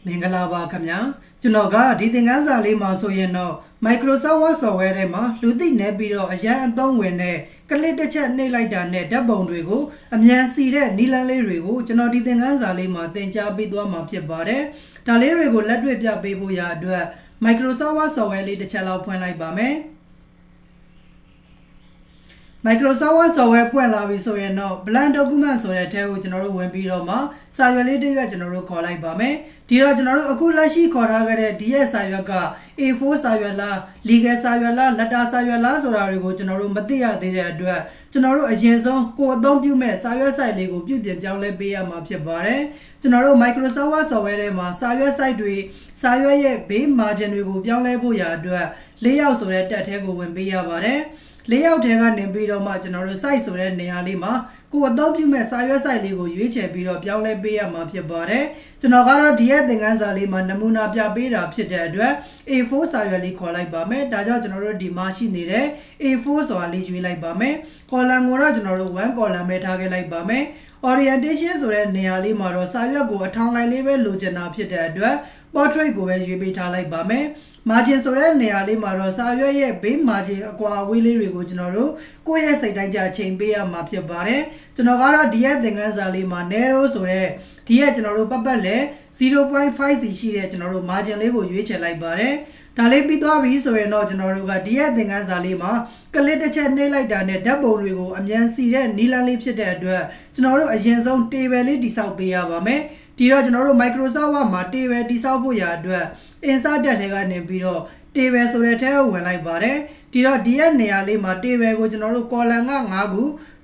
မင်္ဂလာပါခင်ဗျာကျွန်တော်ကဒီသင်ခန်းစာလေးမှာဆိုရင်တော့ Microsoft Word software ထဲမှာလူသိနေပြီးတော့အရန်အသုံးဝင်တဲ့ကလစ်တစ်ချက်နှိပ်လိုက်တာနဲ့ဓာတ်ပုံတွေကိုအမြန်စီတဲ့နီလန်းလေးတွေကိုကျွန်တော်ဒီသင်ခန်းစာလေးမှာသင်ကြားပေးသွားမှာဖြစ်ပါတယ်ဒါလေးတွေကိုလက်တွေ့ပြပေးဖို့ရအတွက် Microsoft Word software လေးတစ်ချက်လောက်ဖွင့်လိုက်ပါမယ်Microsoft Word software ပွင့်လာပြီဆိုရင်တော့ blank document ဆိုတဲ့အထဲကိုကျွန်တော်တို့ဝင်ပြီးတော့မှစာရွက်လေးတစ်ရွက်ကျွန်တော်တို့ခေါ်လိုက်ပါမယ်ဒီတော့ကျွန်တော်တို့အခုလက်ရှိခေါ်ထားခဲ့တဲ့ဒီရဲ့စာရွက်က A4 စာရွက်လား legal စာရွက်လား letter စာရွက်လားဆိုတာတွေကိုကျွန်တော်တို့မသိရသေးတဲ့အတွက်ကျွန်တော်တို့အရင်ဆုံးကိုယ်အသုံးပြုမဲ့စာရွက် site လေးကိုပြုပြင်ပြောင်းလဲပေးရမှာဖြစ်ပါတယ်ကျွန်တော်တို့ Microsoft Word software ထဲမှာစာရွက် site တွေစာရွက်ရဲ့ဘေး margin တွေကိုပြောင်းလဲဖို့ရအတွက်layoutဆိုတဲ့တက်ထဲကိုဝင်ပေးရပါတယ်layout ထဲကနေပြီးတော့မှကျွန်တော်တို့ site ဆိုတဲ့နေရာလေးမှာကိုယ်အသုံးပြုမဲ့စာရွက် site လေးကိုရွေးချယ်ပြီးတော့ပြောင်းလဲပေးရမှာဖြစ်ပါတယ်ကျွန်တော်ကတော့ဒီရဲ့သင်ခန်းစာလေးမှာနမူနာပြပေးတာဖြစ်တဲ့အတွက် A4 စာရွက်လေးခေါ်လိုက်ပါမယ်ဒါကြောင့်ကျွန်တော်တို့ဒီမှာရှိနေတဲ့ A4 ဆိုတာလေးရွေးလိုက်ပါမယ် column ကိုတော့ကျွန်တော်တို့1 column ပဲထားခဲ့လိုက်ပါမယ် orientation ဆိုတဲ့နေရာလေးမှာတော့စာရွက်ကိုအထောင်လိုက်လေးပဲလိုချင်တာဖြစ်တဲ့အတွက် portrait ကိုပဲရွေးပေးထားလိုက်ပါမယ် margin ဆိုတဲ့နေရာလေးမှာတော့စာရွက်ရဲ့ဘေး margin အကွာအဝေးလေးတွေကိုကျွန်တော်တို့ကိုယ့်ရဲ့စိတ်တိုင်းကြချိန်ပေးရမှာဖြစ်ပါတယ်ကျွန်တော်ကတော့ဒီရဲ့သင်ခန်းစာလေးမှာ narrow ဆိုတဲ့ဒီရဲ့ကျွန်တော်တို့ပတ်ပတ်လဲ 0.5 စီရှိတဲ့ကျွန်တော်တို့ margin လေးကိုရွေးချယ်လိုက်ပါတယ်ဒါလေးပြီးသွားပြီဆိုရင်တော့ကျွန်တော်တို့ကဒီရဲ့သင်ခန်းစာလေးမှာကလစ်တစ်ချက်နှိပ်လိုက်တာနဲ့ဓာတ်ပုံတွေကိုအမြန်စီတဲ့နီလန်းလေးဖြစ်တဲ့အတွက်ကျွန်တော်တို့အရင်ဆုံး table လေးတိစောက်ပေးရပါမယ်ဒီတော့ကျွန်တော်တို့ Microsoft Word မှာ table တိစောက်ဖို့ရအတွက် insert တက်ထဲကနေပြီးတော့ table ဆိုတဲ့ထဲကိုဝင်လိုက်ပါတယ်ဒီတော့ဒီရဲ့နေရာလေးမှာ table ကိုကျွန်တော်တို့ column က5ခု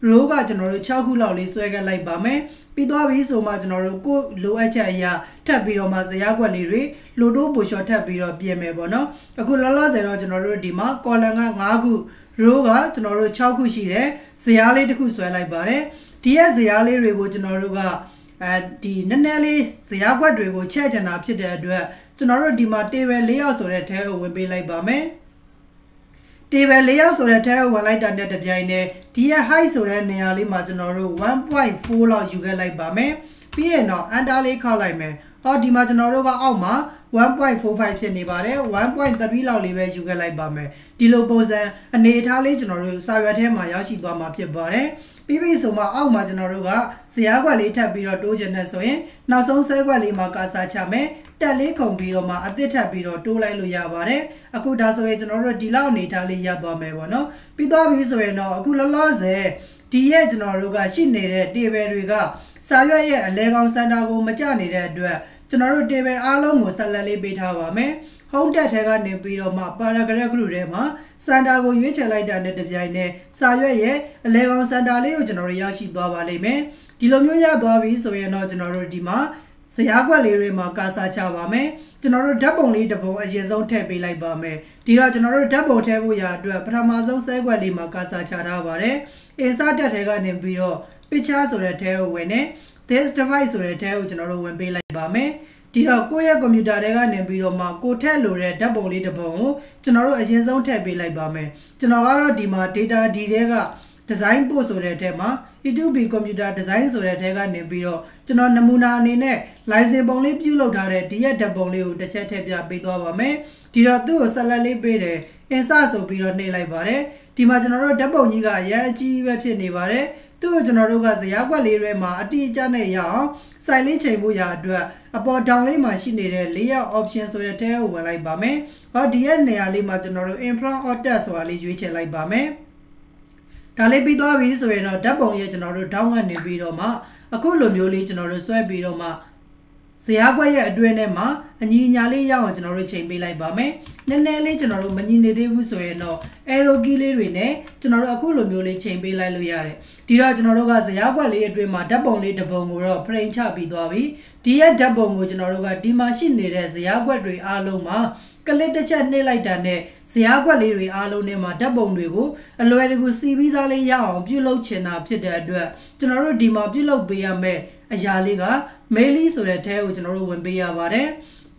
row ကကျွန်တော်တို့6ခုလောက်လေးဆွဲခဲ့လိုက်ပါမယ်ပြီးသွားပြီဆိုမှကျွန်တော်တို့ကိုလိုအပ်ချက်အရာထပ်ပြီးတော့မှဇယားကွက်လေးတွေလိုတိုးပိုရှော့ထပ်ပြီးတော့ပြင်မယ်ပေါ့နော်အခုလောလောဆယ်တော့ကျွန်တော်တို့ဒီမှာ column က5ခု row ကကျွန်တော်တို့6ခုရှိတယ်ဇယားလေးတစ်ခုဆွဲလိုက်ပါတယ်ဒီရဲ့ဇယားလေးတွေကိုကျွန်တော်တို့ကဒီနည်းနည်းလေးဇယားကွက်တွေကိုချက်ချင်တာဖြစ်တဲ့အတွက်ကျွန်တော်တို့ဒီမှာ table layout ဆိုတဲ့ထဲကိုဝင်ပေးလိုက်ပါမယ် table layout ဆိုတဲ့ထဲကိုဝင်လိုက်တာနဲ့တပြိုင်တည်းဒီရဲ့ height ဆိုတဲ့နေရာလေးမှာကျွန်တော်တို့ 1.4 လောက်ယူခဲ့လိုက်ပါမယ်ပြီးရင်တော့ enter လေးခောက်လိုက်မယ်ဟောဒီမှာကျွန်တော်တို့ကအောက်မှာ 1.45 ဖြစ်နေပါတယ် 1.3 လောက်လေးပဲယူခဲ့လိုက်ပါမယ်ဒီလိုပုံစံအနေအထားလေးကျွန်တော်တို့စာရွက်ထဲမှာရရှိသွားမှာဖြစ်ပါတယ်ပြီးပြီဆိုမှအောက်မှာကျွန်တော်တို့ကဇယားကွက်လေးထပ်ပြီးတော့တိုးချင်တဲ့ဆိုရင်နောက်ဆုံးဆဲကွက်လေးမှာကာစာချမယ်တက်လေးခုံပြီးတော့မှအသစ်ထပ်ပြီးတော့တိုးလိုက်လို့ရပါတယ်အခုဒါဆိုရင်ကျွန်တော်တို့ဒီလောက်အနေထားလေးရသွားမယ်ပေါ့နော်ပြီးသွားပြီဆိုရင်တော့အခုလောလောဆယ်ဒီရဲ့ကျွန်တော်တို့ကရှိနေတဲ့ table တွေကစာရွက်ရဲ့အလဲကောင်စင်တာကိုမကျနေတဲ့အတွက်ကျွန်တော်တို့ table အားလုံးကိုဆက်လက်လေးပေးထားပါမယ် home tab ထဲကနေပြီးတော့မှ paragraph group ထဲမှာစင်တာကိုရွေးချယ်လိုက်တာနဲ့တပြိုင်နက်စာရွက်ရဲ့အလဲကောင်စင်တာလေးကိုကျွန်တော်တို့ရရှိသွားပါလိမ့်မယ်ဒီလိုမျိုးရသွားပြီဆိုရင်တော့ကျွန်တော်တို့ဒီမှာဇယားကွက်လေးတွေမှာကာစာချပါမယ်ကျွန်တော်တို့ဓာတ်ပုံလေးတစ်ပုံအရင်ဆုံးထည့်ပေးလိုက်ပါမယ်ဒီတော့ကျွန်တော်တို့ဓာတ်ပုံထည့်ဖို့ရအတွက်ပထမဆုံးဆဲကွက်လေးမှာကာစာချထားပါတယ် insert တက်ထဲကနေပြီးတော့ picture ဆိုတဲ့ထဲကိုဝင်နေ this device ဆိုတဲ့ထဲကိုကျွန်တော်တို့ဝင်ပေးလိုက်ပါမယ်ဒီတော့ကိုယ့်ရဲ့ကွန်ပျူတာထဲကနေပြီးတော့မှကိုထည့်လို့တဲ့ဓာတ်ပုံလေးတစ်ပုံကိုကျွန်တော်တို့အရင်ဆုံးထည့်ပေးလိုက်ပါမယ်ကျွန်တော်ကတော့ဒီမှာ data D ထဲက design post ဆိုတဲ့ထဲမှာ E2B computer design ဆိုတဲ့ထဲကနေပြီးတော့ကျွန်တော်နမူနာအနေနဲ့ license ပုံလေးပြုလုပ်ထားတဲ့ဒီရဲ့ဓာတ်ပုံလေးကိုတစ်ချက်ထည့်ပြပေးသွားပါမယ်ဒီတော့သူ့ကိုဆက်လက်လေးပေးတယ် insert ဆိုပြီးတော့နှိပ်လိုက်ပါတယ်ဒီမှာကျွန်တော်တို့ဓာတ်ပုံကြီးကအရင်အကြီးပဲဖြစ်နေပါတယ်သူ့ကိုကျွန်တော်တို့ကဇယားကွက်လေးတွေမှာအတိအကျနဲ့ရအောင် site လေးချိန်ဖို့ရအတွက်အပေါ်တောင်လေးမှာရှိနေတဲ့ layout option ဆိုတဲ့ထဲကိုဝင်လိုက်ပါမယ်ဟောဒီရဲ့နေရာလေးမှာကျွန်တော်တို့ in front of text ဆိုတာလေးရွေးချယ်လိုက်ပါမယ်ဒါလေးပြီးသွားပြီဆိုရင်တော့ဓာတ်ပုံရဲ့ကျွန်တော်တို့ထောင်းကနေပြီးတော့မှအခုလိုမျိုးလေးကျွန်တော်တို့ဆွဲပြီးတော့မှဇယားကွက်ရဲ့အတွင်းထဲမှာအညီအညာလေးရအောင်ကျွန်တော်တို့ချိန်ပေးလိုက်ပါမယ်နည်းနည်းလေးကျွန်တော်တို့မညီနေသေးဘူးဆိုရင်တော့ arrow key လေးတွေနဲ့ကျွန်တော်တို့အခုလိုမျိုးလေးချိန်ပေးလိုက်လို့ရတယ်ဒီတော့ကျွန်တော်တို့ကဇယားကွက်လေးအတွင်းမှာဓာတ်ပုံလေးတစ်ပုံကိုတော့ frame ချပြီးသွားပြီဒီရဲ့ဓာတ်ပုံကိုကျွန်တော်တို့ကဒီမှာရှိနေတဲ့ဇယားကွက်တွေအားလုံးမှာကလစ်တစ်ချက်နှိပ်လိုက်တာနဲ့ဇယားကွက်လေးတွေအားလုံးထဲမှာဓာတ်ပုံတွေကိုအလွယ်တကူစီပြီးသားလေးရအောင်ပြုလုပ်ချင်တာဖြစ်တဲ့အတွက်ကျွန်တော်တို့ဒီမှာပြုလုပ်ပေးရမယ့်အရာလေးက mail ဆိုတဲ့ထဲကိုကျွန်တော်တို့ဝင်ပေးရပါတယ်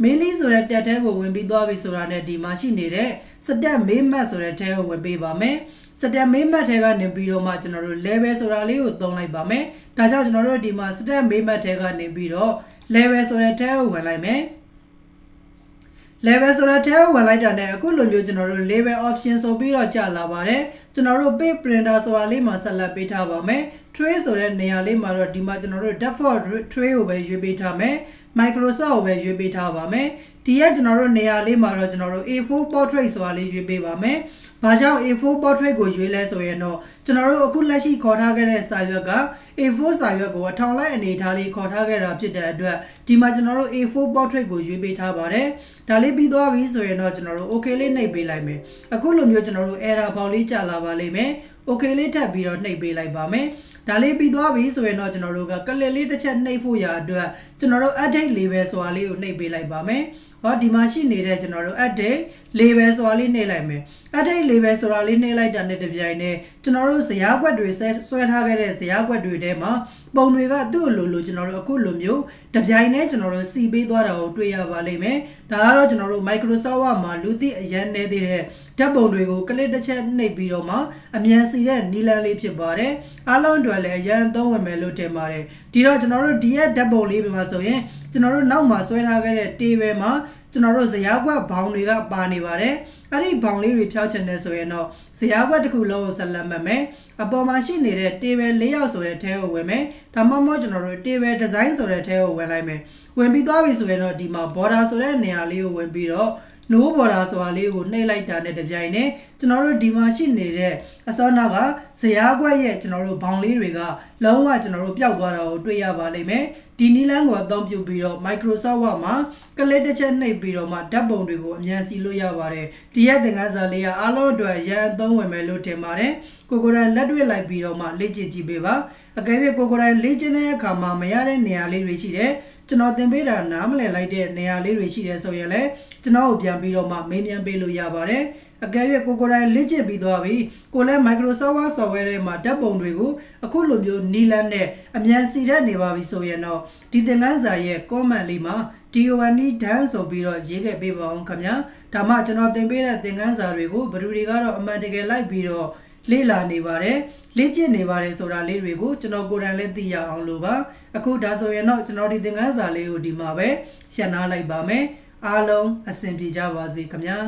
mail ဆိုတဲ့တက်ထဲကိုဝင်ပြီးသွားပြီဆိုတာနဲ့ဒီမှာရှိနေတဲ့ step main map ဆိုတဲ့ထဲကိုဝင်ပေးပါမယ် step main map ထဲကနေပြီးတော့မှကျွန်တော်တို့ level ဆိုတာလေးကိုသုံးလိုက်ပါမယ်ဒါကြောင့်ကျွန်တော်တို့ဒီမှာ step main map ထဲကနေပြီးတော့ level ဆိုတဲ့ထဲကိုဝင်လိုက်မယ် level ဆိုတဲ့ထဲဝင်လိုက်တာနဲ့အခုလိုမျိုးကျွန်တော်တို့ level option ဆိုပြီးတော့ကြာလာပါတယ်ကျွန်တော်တို့ page printer ဆိုတာလေးမှာဆက်လက်ပေးထားပါမယ် tray ဆိုတဲ့နေရာလေးမှာတော့ဒီမှာကျွန်တော်တို့ default tray ကိုပဲရွေးပေးထားမယ် Microsoft ကိုပဲရွေးပေးထားပါမယ်ဒီရဲ့ကျွန်တော်တို့နေရာလေးမှာတော့ကျွန်တော်တို့ A4 portrait ဆိုတာလေးရွေးပေးပါမယ်ဘာကြောင့် A4 portrait ကိုရွေးလဲဆိုရင်တော့ကျွန်တော်တို့အခုလက်ရှိခေါ်ထားခဲ့တဲ့စာရွက်က A4 စာရွက်ကိုအထောင်လိုက်အနေထားလေးခေါ်ထားခဲ့တာဖြစ်တဲ့အတွက်ဒီမှာကျွန်တော်တို့ A4 portrait ကိုရွေးပေးထားပါတယ်ဒါလေးပြီးသွားပြီဆိုရင်တော့ကျွန်တော်တို့ OK လေးနှိပ်ပေးလိုက်မယ်အခုလိုမျိုးကျွန်တော်တို့ error ပေါက်လေးကြာလာပါလိမ့်မယ် OK လေးထပ်ပြီးတော့နှိပ်ပေးလိုက်ပါမယ်ဒါလေးပြီးသွားပြီဆိုရင်တော့ကျွန်တော်တို့ကကလစ်လေးတစ်ချက်နှိပ်ဖို့ရအတွက်ကျွန်တော်တို့ update label ဆိုတာလေးကိုနှိပ်ပေးလိုက်ပါမယ်ဟောဒီမှာရှိနေတဲ့ကျွန်တော်တို့ update label ဆိုတာလေးနှိပ်လိုက်မယ် update label ဆိုတာလေးနှိပ်လိုက်တာနဲ့တပြိုင်နက်ကျွန်တော်တို့ဇယားကွက်တွေဆွဲထားခဲ့တဲ့ဇယားကွက်တွေထဲမှာပုံတွေကသူ့လိုကျွန်တော်တို့အခုလိုမျိုးတပြိုင်နက်ကျွန်တော်တို့စီပေးသွားတာကိုတွေ့ရပါလိမ့်မယ်ဒါကတော့ကျွန်တော်တို့ Microsoft မှာလူသိအရန်နေသေးတဲ့ဓာတ်ပုံတွေကိုကလစ်တစ်ချက်နှိပ်ပြီးတော့မှအမြန်စီတဲ့နီလန်လေးဖြစ်ပါတယ်အားလုံးအတွက်လည်းအရန်သုံးဝင်မယ်လို့ထင်ပါတယ်ဒီတော့ကျွန်တော်တို့ဒီရဲ့ဓာတ်ပုံလေးပြပါဆိုရင်ကျွန်တော်တို့နောက်မှာဆွဲထားခဲ့တဲ့ table မှာကျွန်တော်တို့ဇယားကွက်ဘောင်တွေကပါနေပါတယ်အဲ့ဒီဘောင်လေးတွေဖြောက်ချင်တယ်ဆိုရင်တော့ဇယားကွက်တစ်ခုလုံးကိုဆက်လက်မှတ်မယ်အပေါ်မှာရှိနေတဲ့ table layout ဆိုတဲ့ထဲကိုဝင်မယ်ဒါမှမဟုတ်ကျွန်တော်တို့ table design ဆိုတဲ့ထဲကိုဝင်လိုက်မယ်ဝင်ပြီးသွားပြီဆိုရင်တော့ဒီမှာ border ဆိုတဲ့နေရာလေးကိုဝင်ပြီးတော့ no border ဆိုတာလေးကိုနှိပ်လိုက်တာနဲ့တပြိုင်နက်ကျွန်တော်တို့ဒီမှာရှိနေတဲ့အစောနောက်ကဇယားကွက်ရဲ့ကျွန်တော်တို့ဘောင်လေးတွေကလုံးဝကျွန်တော်တို့ပျောက်သွားတာကိုတွေ့ရပါလိမ့်မယ်ဒီနီလန်းကိုအသုံးပြုပြီးတော့ Microsoft Word မှာကလစ်တစ်ချက်နှိပ်ပြီးတော့မှဓာတ်ပုံတွေကိုအမြန်စီလို့ရပါတယ်ဒီရဲ့သင်ခန်းစာလေးကအားလုံးအတွက်ရန်အသုံးဝင်မယ်လို့ထင်ပါတယ်ကိုကိုယ်တိုင်လက်တွေ့လိုက်ပြီးတော့မှလေ့ကျင့်ကြည့်ပေးပါအကယ်၍ကိုကိုယ်တိုင်လေ့ကျင့်တဲ့အခါမှာမရတဲ့နေရာလေးတွေရှိတယ်ကျွန်တော်သင်ပေးတာနားမလည်လိုက်တဲ့နေရာလေးတွေရှိတယ်ဆိုရင်လည်းကျွန်တော်ကိုပြန်ပြီးတော့မှမေးမြန်းပေးလို့ရပါတယ်အကယ်၍ကိုကိုယ်တိုင်လေ့ကျင့်ပြီးသွားပြီကိုလည်း Microsoft Word software ထဲမှာဓာတ်ပုံတွေကိုအခုလိုမျိုးနီလန်းနဲ့အမြန်စီတဲ့နေပါပြီဆိုရင်တော့ဒီသင်ခန်းစာရဲ့ comment လေးမှာ DONE done ဆိုပြီးတော့ရေးခဲ့ပေးပါအောင်ခင်ဗျာဒါမှကျွန်တော်သင်ပေးတဲ့သင်ခန်းစာတွေကိုဘယ်သူတွေကတော့အမှန်တကယ်လိုက်ပြီးတော့လေ့လာနေပါတယ်လေ့ကျင့်နေပါတယ်ဆိုတာလေးတွေကိုကျွန်တော်ကိုယ်တိုင်လည်းသိရအောင်လို့ပါအခုဒါဆိုရင်တော့ကျွန်တော်ဒီသင်ခန်းစာလေးကိုဒီမှာပဲရှင်းနာလိုက်ပါမယ်အားလုံးအဆင်ပြေကြပါစေခင်ဗျာ